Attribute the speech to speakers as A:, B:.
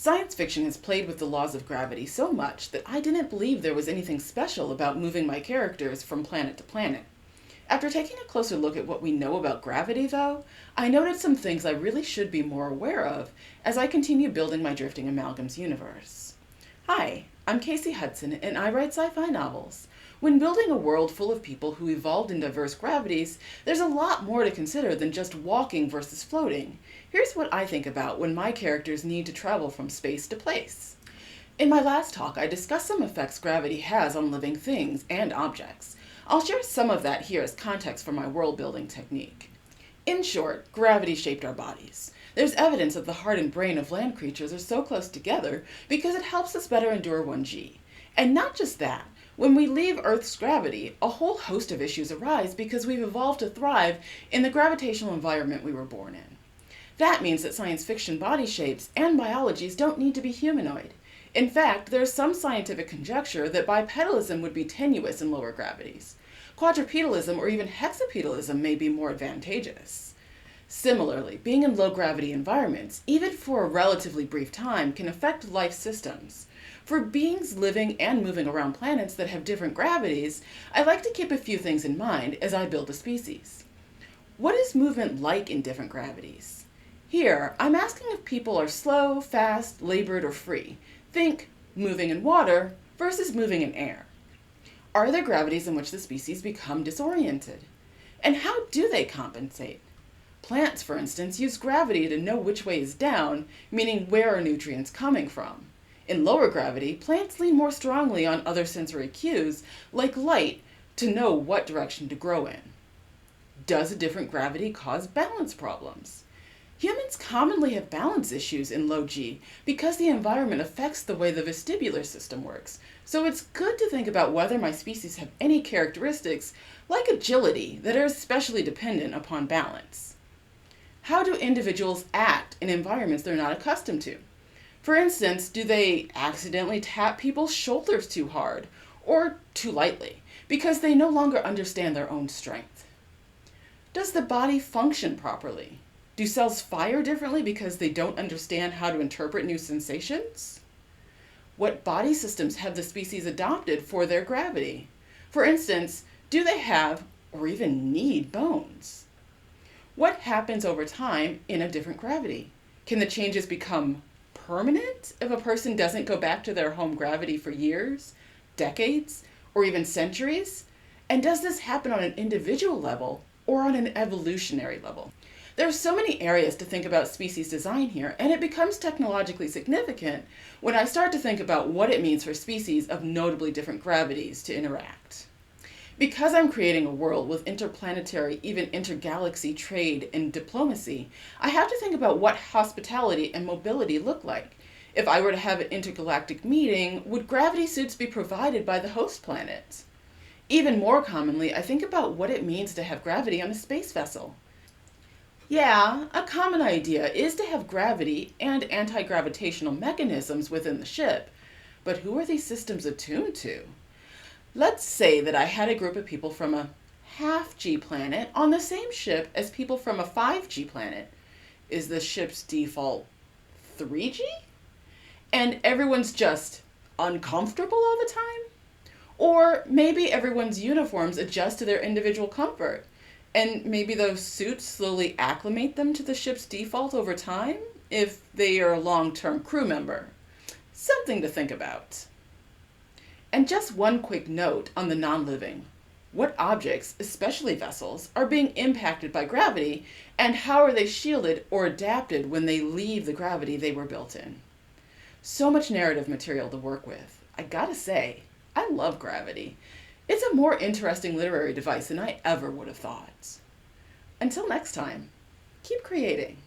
A: Science fiction has played with the laws of gravity so much that I didn't believe there was anything special about moving my characters from planet to planet. After taking a closer look at what we know about gravity, though, I noted some things I really should be more aware of as I continue building my Drifting Amalgams universe. Hi, I'm Casey Hudson, and I write sci-fi novels. When building a world full of people who evolved in diverse gravities, there's a lot more to consider than just walking versus floating. Here's what I think about when my characters need to travel from space to place. In my last talk, I discussed some effects gravity has on living things and objects. I'll share some of that here as context for my world building technique. In short, gravity shaped our bodies. There's evidence that the heart and brain of land creatures are so close together because it helps us better endure 1G. And not just that, when we leave Earth's gravity, a whole host of issues arise because we've evolved to thrive in the gravitational environment we were born in. That means that science fiction body shapes and biologies don't need to be humanoid. In fact, there's some scientific conjecture that bipedalism would be tenuous in lower gravities. Quadrupedalism or even hexapedalism may be more advantageous. Similarly, being in low-gravity environments, even for a relatively brief time, can affect life systems. For beings living and moving around planets that have different gravities, I like to keep a few things in mind as I build a species. What is movement like in different gravities? Here, I'm asking if people are slow, fast, labored, or free. Think moving in water versus moving in air. Are there gravities in which the species become disoriented? And how do they compensate? Plants, for instance, use gravity to know which way is down, meaning where are nutrients coming from. In lower gravity, plants lean more strongly on other sensory cues, like light, to know what direction to grow in. Does a different gravity cause balance problems? Humans commonly have balance issues in low G because the environment affects the way the vestibular system works, so it's good to think about whether my species have any characteristics, like agility, that are especially dependent upon balance. How do individuals act in environments they're not accustomed to? For instance, do they accidentally tap people's shoulders too hard or too lightly because they no longer understand their own strength? Does the body function properly? Do cells fire differently because they don't understand how to interpret new sensations? What body systems have the species adopted for their gravity? For instance, do they have or even need bones? What happens over time in a different gravity? Can the changes become permanent if a person doesn't go back to their home gravity for years, decades, or even centuries? And does this happen on an individual level or on an evolutionary level? There are so many areas to think about species design here, and it becomes technologically significant when I start to think about what it means for species of notably different gravities to interact. Because I'm creating a world with interplanetary, even intergalaxy trade and diplomacy, I have to think about what hospitality and mobility look like. If I were to have an intergalactic meeting, would gravity suits be provided by the host planet? Even more commonly, I think about what it means to have gravity on a space vessel. Yeah, a common idea is to have gravity and anti-gravitational mechanisms within the ship, but who are these systems attuned to? Let's say that I had a group of people from a half-G planet on the same ship as people from a 5G planet. Is the ship's default 3G? And everyone's just uncomfortable all the time? Or maybe everyone's uniforms adjust to their individual comfort, and maybe those suits slowly acclimate them to the ship's default over time if they are a long-term crew member. Something to think about. And just one quick note on the non-living. What objects, especially vessels, are being impacted by gravity, and how are they shielded or adapted when they leave the gravity they were built in? So much narrative material to work with. I gotta say, I love gravity. It's a more interesting literary device than I ever would have thought. Until next time, keep creating.